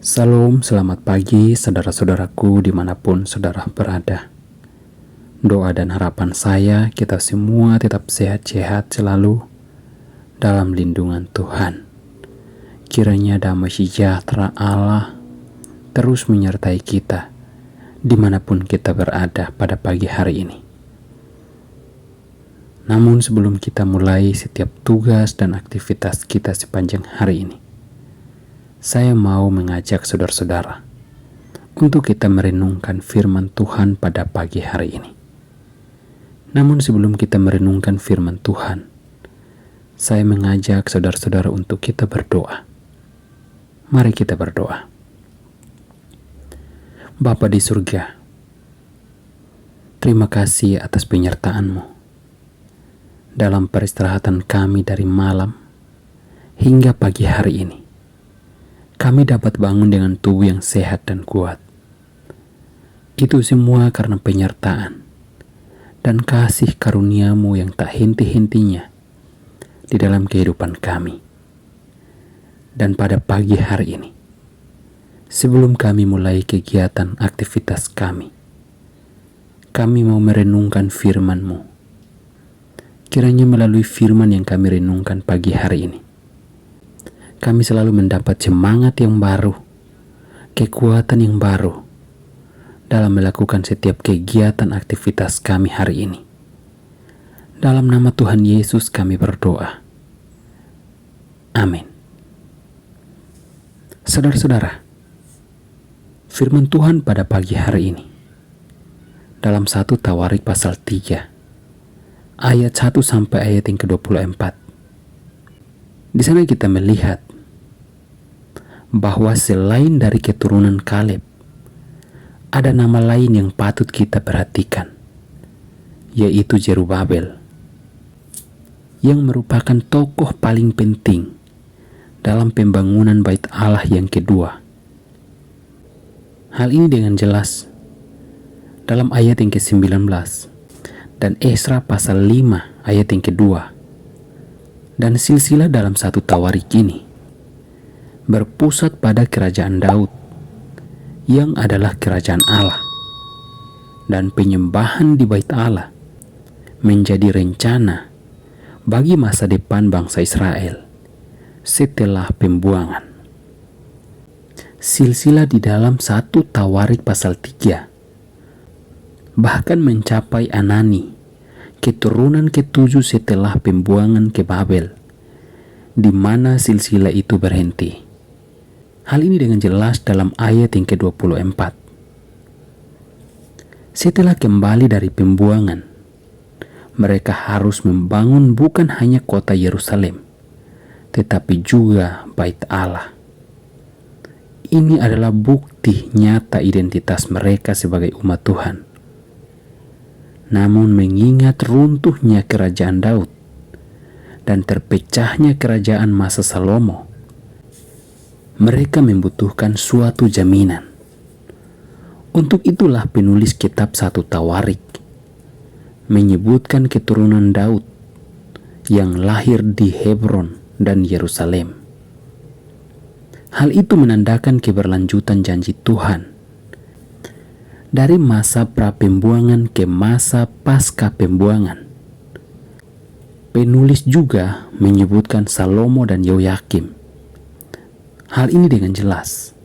Salam, selamat pagi saudara-saudaraku dimanapun saudara berada. Doa dan harapan saya kita semua tetap sehat-sehat selalu dalam lindungan Tuhan. Kiranya damai sejahtera Allah terus menyertai kita dimanapun kita berada pada pagi hari ini. Namun sebelum kita mulai setiap tugas dan aktivitas kita sepanjang hari ini, saya mau mengajak saudara-saudara untuk kita merenungkan firman Tuhan pada pagi hari ini. Namun sebelum kita merenungkan firman Tuhan, saya mengajak saudara-saudara untuk kita berdoa. Mari kita berdoa. Bapa di surga, terima kasih atas penyertaan-Mu dalam peristirahatan kami dari malam hingga pagi hari ini. Kami dapat bangun dengan tubuh yang sehat dan kuat. Itu semua karena penyertaan dan kasih karunia-Mu yang tak henti-hentinya di dalam kehidupan kami. Dan pada pagi hari ini, sebelum kami mulai kegiatan aktivitas kami mau merenungkan firman-Mu. Kiranya melalui firman yang kami renungkan pagi hari ini, kami selalu mendapat semangat yang baru, kekuatan yang baru dalam melakukan setiap kegiatan aktivitas kami hari ini. Dalam nama Tuhan Yesus kami berdoa. Amin. Saudara-saudara, firman Tuhan pada pagi hari ini dalam 1 Tawarik pasal 3 ayat 1 sampai ayat yang ke-24. Di sana kita melihat bahwa selain dari keturunan Kaleb, ada nama lain yang patut kita perhatikan, yaitu Zerubabel, yang merupakan tokoh paling penting dalam pembangunan Bait Allah yang kedua. Hal ini dengan jelas dalam ayat yang ke-19 dan Esra pasal 5 ayat yang kedua. Dan silsilah dalam 1 Tawarik ini berpusat pada kerajaan Daud yang adalah kerajaan Allah, dan penyembahan di Bait Allah menjadi rencana bagi masa depan bangsa Israel setelah pembuangan. Silsilah di dalam 1 Tawarik pasal 3 bahkan mencapai Anani, keturunan ke-7 setelah pembuangan ke Babel, di mana silsilah itu berhenti. Hal ini dengan jelas dalam ayat yang ke-24. Setelah kembali dari pembuangan, mereka harus membangun bukan hanya kota Yerusalem, tetapi juga Bait Allah. Ini adalah bukti nyata identitas mereka sebagai umat Tuhan. Namun mengingat runtuhnya kerajaan Daud dan terpecahnya kerajaan masa Salomo, mereka membutuhkan suatu jaminan. Untuk itulah penulis kitab 1 Tawarik menyebutkan keturunan Daud yang lahir di Hebron dan Yerusalem. Hal itu menandakan keberlanjutan janji Tuhan dari masa pra-pembuangan ke masa pasca pembuangan. Penulis juga menyebutkan Salomo dan Yoyakim. Hal ini dengan jelas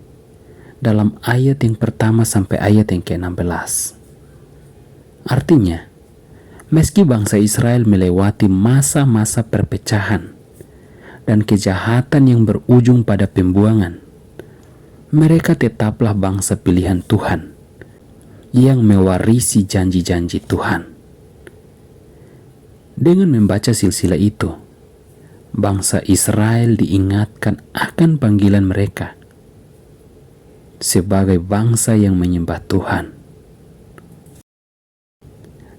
dalam ayat yang pertama sampai ayat yang ke-16. Artinya, meski bangsa Israel melewati masa-masa perpecahan dan kejahatan yang berujung pada pembuangan, mereka tetaplah bangsa pilihan Tuhan yang mewarisi janji-janji Tuhan. Dengan membaca silsilah itu, bangsa Israel diingatkan akan panggilan mereka sebagai bangsa yang menyembah Tuhan.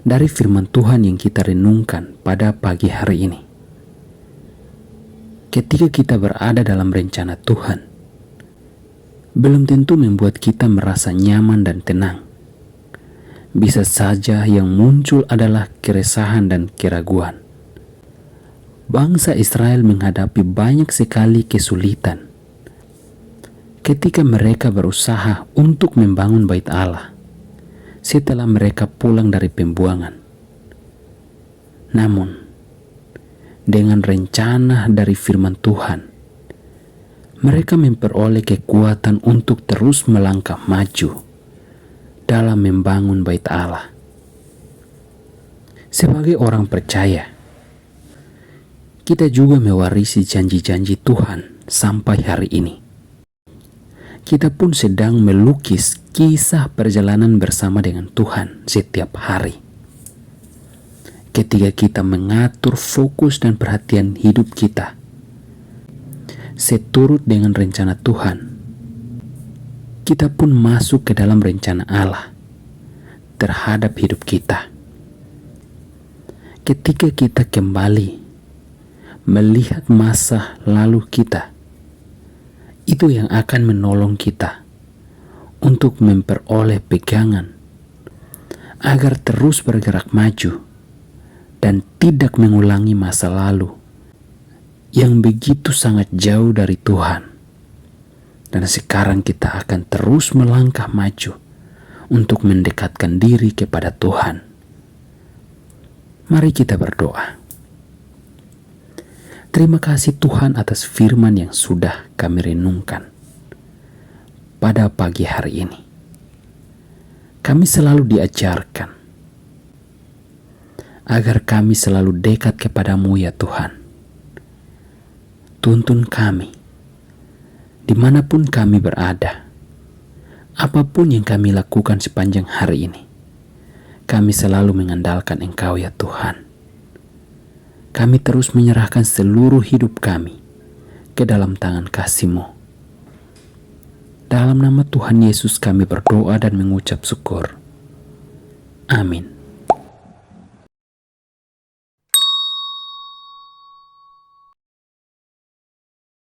Dari firman Tuhan yang kita renungkan pada pagi hari ini, ketika kita berada dalam rencana Tuhan, belum tentu membuat kita merasa nyaman dan tenang. Bisa saja yang muncul adalah keresahan dan keraguan. Bangsa Israel menghadapi banyak sekali kesulitan ketika mereka berusaha untuk membangun bait Allah setelah mereka pulang dari pembuangan. Namun, dengan rencana dari firman Tuhan, mereka memperoleh kekuatan untuk terus melangkah maju dalam membangun bait Allah. Sebagai orang percaya, kita juga mewarisi janji-janji Tuhan sampai hari ini. Kita pun sedang melukis kisah perjalanan bersama dengan Tuhan setiap hari. Ketika kita mengatur fokus dan perhatian hidup kita seturut dengan rencana Tuhan, kita pun masuk ke dalam rencana Allah terhadap hidup kita. Ketika kita kembali melihat masa lalu kita, itu yang akan menolong kita untuk memperoleh pegangan agar terus bergerak maju dan tidak mengulangi masa lalu yang begitu sangat jauh dari Tuhan. Dan sekarang kita akan terus melangkah maju untuk mendekatkan diri kepada Tuhan. Mari kita berdoa. Terima kasih Tuhan atas firman yang sudah kami renungkan pada pagi hari ini. Kami selalu diajarkan agar kami selalu dekat kepadamu ya Tuhan. Tuntun kami dimanapun kami berada, apapun yang kami lakukan sepanjang hari ini. Kami selalu mengandalkan Engkau ya Tuhan. Kami terus menyerahkan seluruh hidup kami ke dalam tangan kasih-Mu. Dalam nama Tuhan Yesus kami berdoa dan mengucap syukur. Amin.